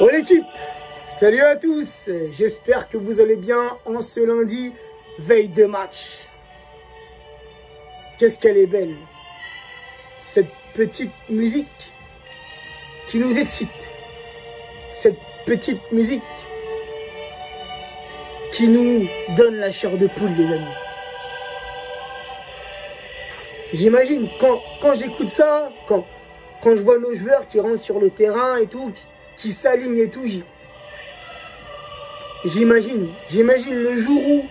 Oh l'équipe, salut à tous, j'espère que vous allez bien en ce lundi, veille de match. Qu'est-ce qu'elle est belle, cette petite musique qui nous excite, cette petite musique qui nous donne la chair de poule, les amis. J'imagine, quand j'écoute ça, quand je vois nos joueurs qui rentrent sur le terrain et tout, qui s'alignent et tout, j'imagine le jour où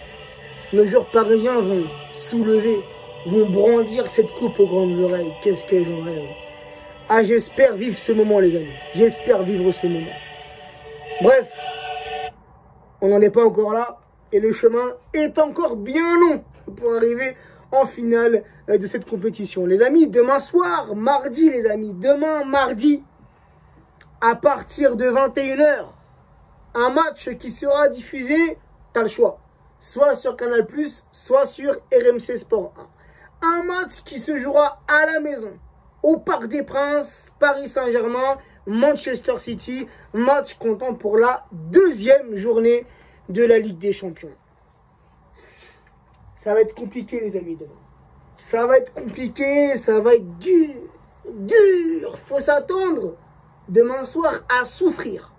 nos joueurs parisiens vont soulever, vont brandir cette coupe aux grandes oreilles. Qu'est-ce que j'en rêve. Ah, j'espère vivre ce moment, les amis. J'espère vivre ce moment. Bref, on n'en est pas encore là et le chemin est encore bien long pour arriver en finale de cette compétition. Les amis, demain soir, mardi, les amis, demain, mardi, à partir de 21 h, un match qui sera diffusé, tu as le choix, soit sur Canal+, soit sur RMC Sport 1. Un match qui se jouera à la maison, au Parc des Princes, Paris Saint-Germain, Manchester City, match comptant pour la deuxième journée de la Ligue des Champions. Ça va être compliqué, les amis, demain. Ça va être compliqué, ça va être dur. Faut s'attendre demain soir à souffrir.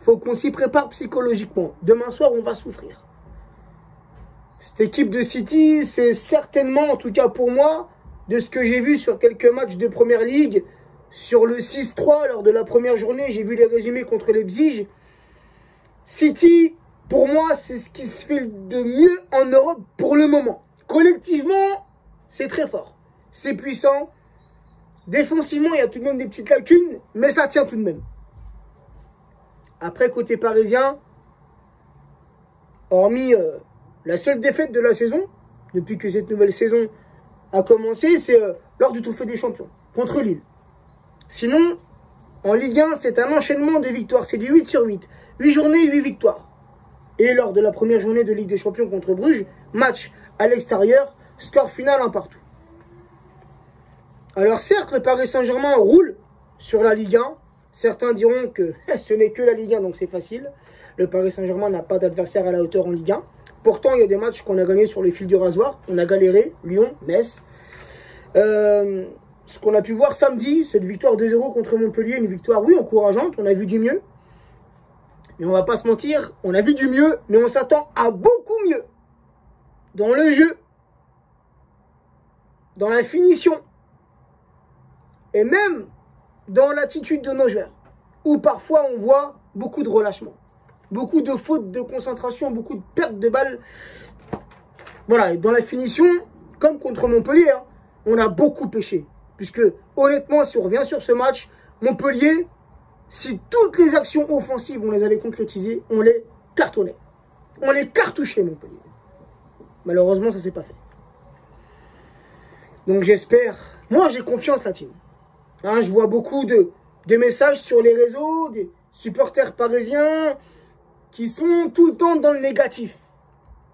Faut qu'on s'y prépare psychologiquement. Demain soir, on va souffrir. Cette équipe de City, c'est certainement, en tout cas pour moi, de ce que j'ai vu sur quelques matchs de Première Ligue, sur le 6-3 lors de la première journée, j'ai vu les résumés contre Leipzig. City, pour moi, c'est ce qui se fait de mieux en Europe pour le moment. Collectivement, c'est très fort. C'est puissant. Défensivement, il y a tout de même des petites lacunes, mais ça tient tout de même. Après, côté parisien, hormis la seule défaite de la saison, depuis que cette nouvelle saison a commencé, c'est lors du Trophée des Champions, contre Lille. Sinon, en Ligue 1, c'est un enchaînement de victoires. C'est du 8 sur 8. 8 journées, 8 victoires. Et lors de la première journée de Ligue des Champions contre Bruges, match à l'extérieur, score final 1 partout. Alors certes, le Paris Saint-Germain roule sur la Ligue 1. Certains diront que ce n'est que la Ligue 1, donc c'est facile. Le Paris Saint-Germain n'a pas d'adversaire à la hauteur en Ligue 1. Pourtant, il y a des matchs qu'on a gagnés sur les fils du rasoir. On a galéré, Lyon, Metz. Ce qu'on a pu voir samedi, cette victoire 2-0 contre Montpellier, une victoire, oui, encourageante. On a vu du mieux. Mais on va pas se mentir, on a vu du mieux, mais on s'attend à beaucoup mieux. Dans le jeu, dans la finition, et même dans l'attitude de nos joueurs, où parfois on voit beaucoup de relâchement, beaucoup de fautes de concentration, beaucoup de pertes de balles. Voilà, et dans la finition, comme contre Montpellier, hein, on a beaucoup pêché. Puisque, honnêtement, si on revient sur ce match, Montpellier, si toutes les actions offensives, on les avait concrétisées, on les cartonnait. On les cartouchait, Montpellier. Malheureusement, ça ne s'est pas fait. Donc j'espère, moi j'ai confiance, la team. Hein, je vois beaucoup de messages sur les réseaux, des supporters parisiens qui sont tout le temps dans le négatif.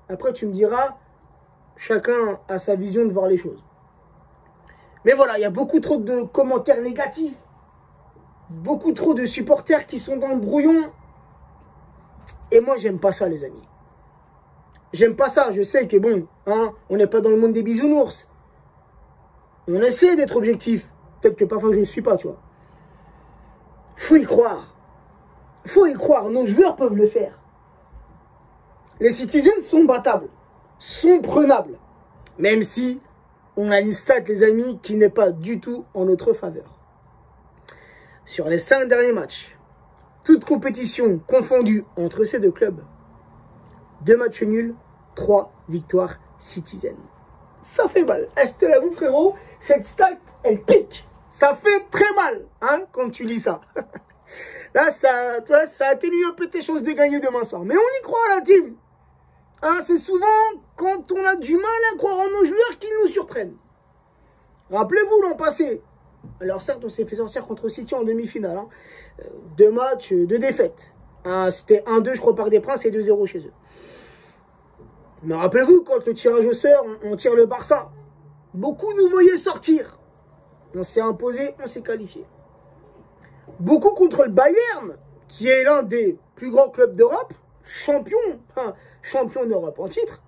Après, tu me diras, chacun a sa vision de voir les choses. Mais voilà, il y a beaucoup trop de commentaires négatifs. Beaucoup trop de supporters qui sont dans le brouillon. Et moi, j'aime pas ça, les amis. J'aime pas ça. Je sais que bon, hein, on n'est pas dans le monde des bisounours. On essaie d'être objectif. Peut-être que parfois je ne suis pas, tu vois. Faut y croire. Faut y croire. Nos joueurs peuvent le faire. Les Citizens sont battables. Sont prenables. Même si on a une stat, les amis, qui n'est pas du tout en notre faveur. Sur les 5 derniers matchs, toutes compétitions confondues entre ces deux clubs, 2 matchs nuls, 3 victoires Citizens. Ça fait mal. Je te l'avoue, frérot, cette stat, elle pique. Ça fait très mal, hein, quand tu lis ça. Là, ça atténue un peu tes chances de gagner demain soir. Mais on y croit, la team. Hein, c'est souvent quand on a du mal à croire en nos joueurs qu'ils nous surprennent. Rappelez-vous l'an passé. Alors certes, on s'est fait sortir contre City en demi-finale. Hein. 2 matchs, 2 défaites. C'était 1-2, je crois, Parc des Princes et 2-0 chez eux. Mais rappelez-vous, quand le tirage au sort, on tire le Barça. Beaucoup nous voyaient sortir. On s'est imposé, on s'est qualifié. Beaucoup contre le Bayern. qui est l'un des plus grands clubs d'Europe, champion d'Europe en titre.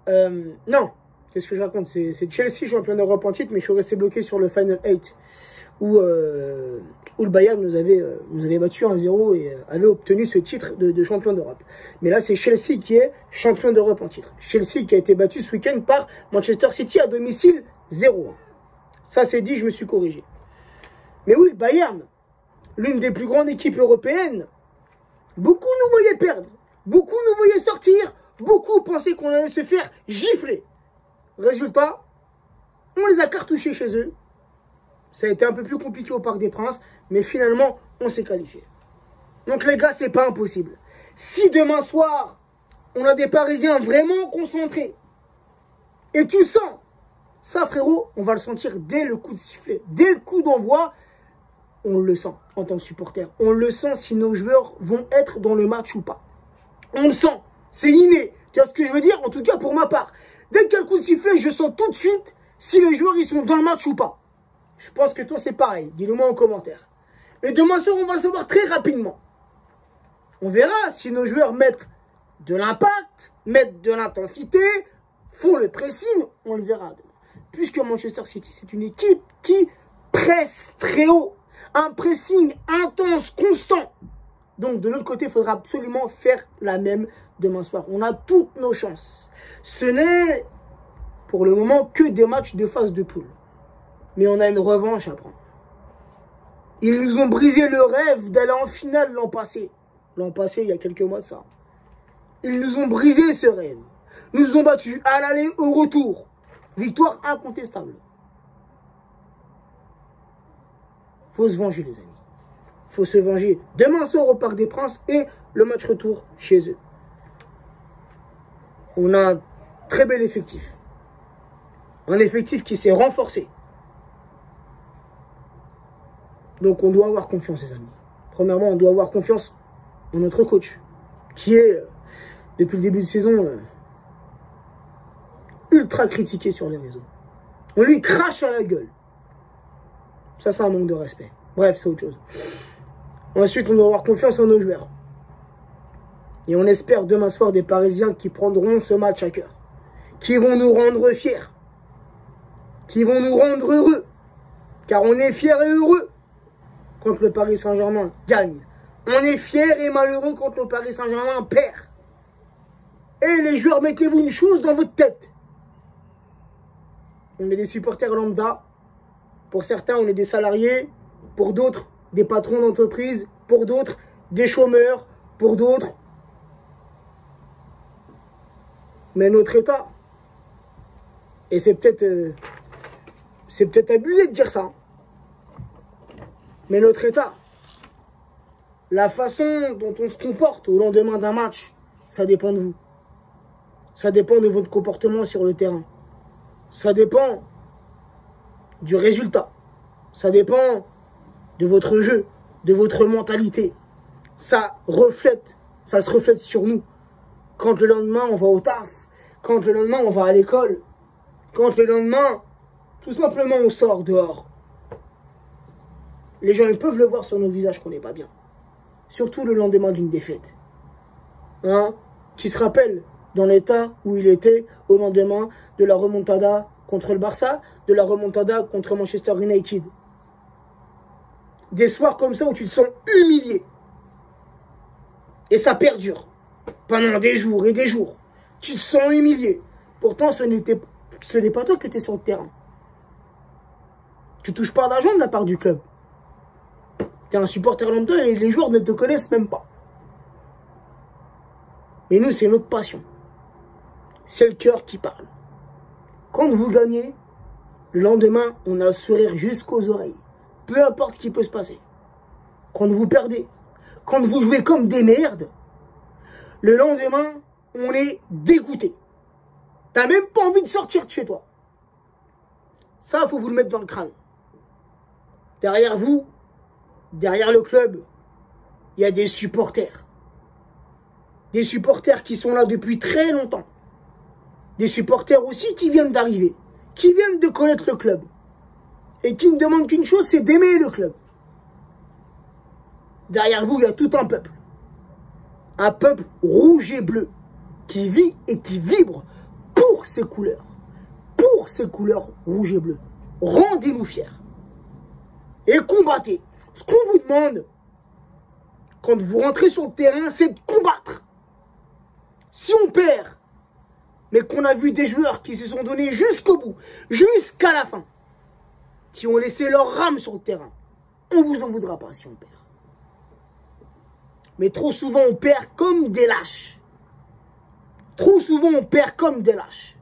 Non, qu'est-ce que je raconte? C'est Chelsea champion d'Europe en titre, mais je suis resté bloqué sur le Final 8, où le Bayern nous avait battu 1-0 et avait obtenu ce titre de champion d'Europe. Mais là, c'est Chelsea qui est champion d'Europe en titre. Chelsea qui a été battu ce week-end par Manchester City à domicile 0-1. Ça, c'est dit, je me suis corrigé. Mais oui, le Bayern, l'une des plus grandes équipes européennes, beaucoup nous voyaient perdre, beaucoup nous voyaient sortir, beaucoup pensaient qu'on allait se faire gifler. Résultat, on les a cartouchés chez eux. Ça a été un peu plus compliqué au Parc des Princes, mais finalement, on s'est qualifié. Donc les gars, c'est pas impossible. Si demain soir, on a des Parisiens vraiment concentrés, et tu sens, ça frérot, on va le sentir dès le coup de sifflet, dès le coup d'envoi, on le sent en tant que supporter. On le sent si nos joueurs vont être dans le match ou pas. On le sent, c'est inné. Tu vois ce que je veux dire? En tout cas, pour ma part, dès qu'il y a le coup de sifflet, je sens tout de suite si les joueurs ils sont dans le match ou pas. Je pense que toi, c'est pareil. Dis-le moi en commentaire. Mais demain soir, on va le savoir très rapidement. On verra si nos joueurs mettent de l'impact, mettent de l'intensité, font le pressing. On le verra demain. Puisque Manchester City, c'est une équipe qui presse très haut. Un pressing intense, constant. Donc, de l'autre côté, il faudra absolument faire la même demain soir. On a toutes nos chances. Ce n'est, pour le moment, que des matchs de phase de poule. Mais on a une revanche à prendre. Ils nous ont brisé le rêve d'aller en finale l'an passé. L'an passé, il y a quelques mois de ça. Ils nous ont brisé ce rêve. Ils nous ont battus à l'aller, au retour. Victoire incontestable. Faut se venger, les amis. Faut se venger. Demain soir au Parc des Princes et le match retour chez eux. On a un très bel effectif. Un effectif qui s'est renforcé. Donc on doit avoir confiance, les amis. Premièrement, on doit avoir confiance en notre coach, qui est, depuis le début de saison, ultra critiqué sur les réseaux. On lui crache à la gueule. Ça, c'est un manque de respect. Bref, c'est autre chose. Ensuite, on doit avoir confiance en nos joueurs. Et on espère demain soir des Parisiens qui prendront ce match à cœur. Qui vont nous rendre fiers. Qui vont nous rendre heureux. Car on est fiers et heureux quand le Paris Saint-Germain gagne. On est fiers et malheureux quand le Paris Saint-Germain perd. Et les joueurs, mettez-vous une chose dans votre tête. On est des supporters lambda. Pour certains, on est des salariés. Pour d'autres, des patrons d'entreprise. Pour d'autres, des chômeurs. Pour d'autres. Mais notre État, et c'est peut-être abusé de dire ça, mais notre État, la façon dont on se comporte au lendemain d'un match, ça dépend de vous. Ça dépend de votre comportement sur le terrain. Ça dépend du résultat. Ça dépend de votre jeu, de votre mentalité. Ça se reflète sur nous. Quand le lendemain, on va au taf. Quand le lendemain, on va à l'école. Quand le lendemain, tout simplement, on sort dehors. Les gens, ils peuvent le voir sur nos visages qu'on n'est pas bien. Surtout le lendemain d'une défaite. Hein? Qui se rappelle dans l'état où il était au lendemain de la remontada contre le Barça, de la remontada contre Manchester United. Des soirs comme ça où tu te sens humilié. Et ça perdure. Pendant des jours et des jours. Tu te sens humilié. Pourtant, ce n'est pas toi qui étais sur le terrain. Tu touches pas d'argent de la part du club. Tu es un supporter lambda et les joueurs ne te connaissent même pas. Mais nous, c'est notre passion. C'est le cœur qui parle. Quand vous gagnez, le lendemain, on a le sourire jusqu'aux oreilles. Peu importe ce qui peut se passer. Quand vous perdez, quand vous jouez comme des merdes, le lendemain, on est dégoûté. T'as même pas envie de sortir de chez toi. Ça, il faut vous le mettre dans le crâne. Derrière vous, derrière le club, il y a des supporters. Des supporters qui sont là depuis très longtemps. Des supporters aussi qui viennent d'arriver. Qui viennent de connaître le club. Et qui ne demandent qu'une chose, c'est d'aimer le club. derrière vous, il y a tout un peuple. Un peuple rouge et bleu qui vit et qui vibre pour ses couleurs. Pour ses couleurs rouge et bleu. Rendez-nous fiers. Et combattez. Ce qu'on vous demande, quand vous rentrez sur le terrain, c'est de combattre. Si on perd, mais qu'on a vu des joueurs qui se sont donnés jusqu'au bout, jusqu'à la fin, qui ont laissé leur âme sur le terrain, on ne vous en voudra pas si on perd. Mais trop souvent, on perd comme des lâches. Trop souvent, on perd comme des lâches.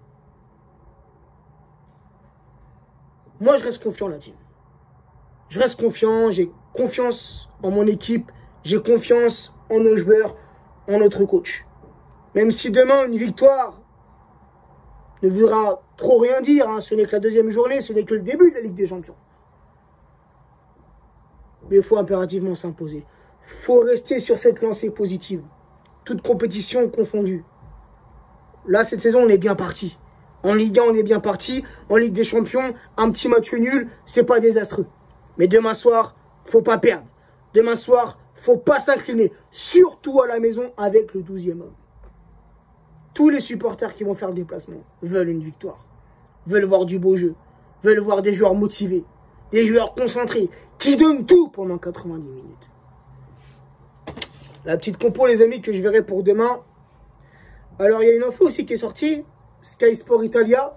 Moi, je reste confiant, la team. Je reste confiant, j'ai confiance en mon équipe, j'ai confiance en nos joueurs, en notre coach. Même si demain, une victoire ne voudra trop rien dire, hein, ce n'est que la deuxième journée, ce n'est que le début de la Ligue des Champions. Mais il faut impérativement s'imposer. Il faut rester sur cette lancée positive. Toute compétition confondue. Là, cette saison, on est bien parti. En Ligue 1, on est bien parti. En Ligue des Champions, un petit match nul, c'est pas désastreux. Mais demain soir, faut pas perdre. Demain soir, faut pas s'incliner. Surtout à la maison avec le 12e homme. Tous les supporters qui vont faire le déplacement veulent une victoire. Veulent voir du beau jeu. Veulent voir des joueurs motivés. Des joueurs concentrés. Qui donnent tout pendant 90 minutes. La petite compo, les amis, que je verrai pour demain. Alors, il y a une info aussi qui est sortie. Sky Sport Italia.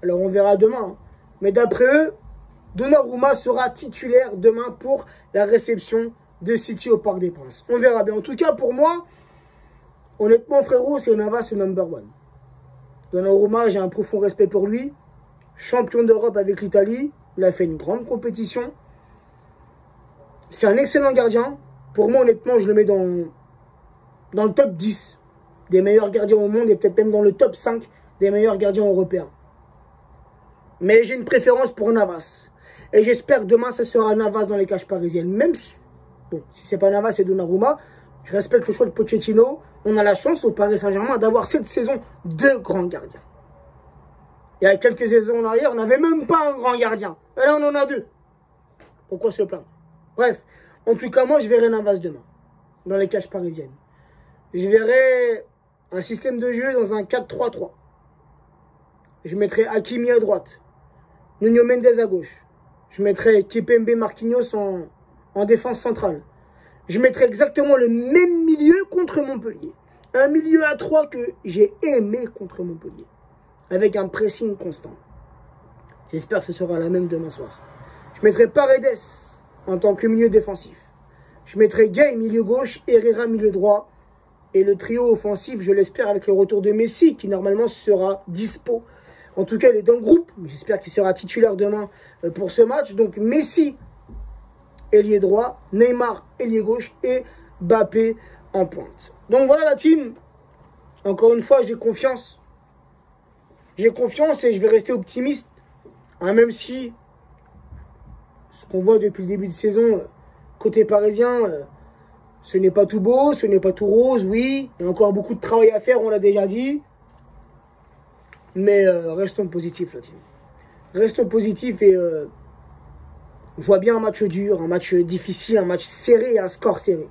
Alors, on verra demain. Mais d'après eux, Donnarumma sera titulaire demain pour la réception de City au Parc des Princes. On verra bien. En tout cas, pour moi, honnêtement, frérot, c'est Navas le number one. Donnarumma, j'ai un profond respect pour lui. Champion d'Europe avec l'Italie. Il a fait une grande compétition. C'est un excellent gardien. Pour moi, honnêtement, je le mets dans le top 10 des meilleurs gardiens au monde et peut-être même dans le top 5 des meilleurs gardiens européens. Mais j'ai une préférence pour Navas. Et j'espère que demain, ça sera Navas dans les cages parisiennes. Même si, bon, si c'est pas Navas, c'est Donnarumma. Je respecte le choix de Pochettino. On a la chance au Paris Saint-Germain d'avoir cette saison deux grands gardiens. Il y a quelques saisons en arrière, on n'avait même pas un grand gardien. Et là, on en a deux. Pourquoi se plaindre? Bref, en tout cas, moi, je verrai Navas demain, dans les cages parisiennes. Je verrai un système de jeu dans un 4-3-3. Je mettrai Hakimi à droite, Nuno Mendes à gauche. Je mettrai Kimpembe Marquinhos en défense centrale. Je mettrai exactement le même milieu contre Montpellier. Un milieu à 3 que j'ai aimé contre Montpellier. Avec un pressing constant. J'espère que ce sera la même demain soir. Je mettrai Paredes en tant que milieu défensif. Je mettrai Gay milieu gauche, Herrera milieu droit. Et le trio offensif, je l'espère, avec le retour de Messi, qui normalement sera dispo. En tout cas, il est dans le groupe, mais j'espère qu'il sera titulaire demain pour ce match. Donc Messi, ailier droit, Neymar, ailier gauche et Mbappé en pointe. Donc voilà la team. Encore une fois, j'ai confiance. J'ai confiance et je vais rester optimiste. Hein, même si ce qu'on voit depuis le début de saison, côté parisien, ce n'est pas tout beau, ce n'est pas tout rose, oui. Il y a encore beaucoup de travail à faire, on l'a déjà dit. Mais restons positifs, la team. Restons positifs et je vois bien un match dur, un match difficile, un match serré et un score serré.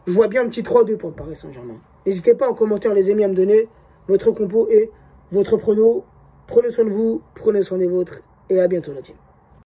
Je vois bien un petit 3-2 pour le Paris Saint-Germain. N'hésitez pas en commentaire, les amis, à me donner votre compo et votre prono. Prenez soin de vous, prenez soin des vôtres et à bientôt, la team.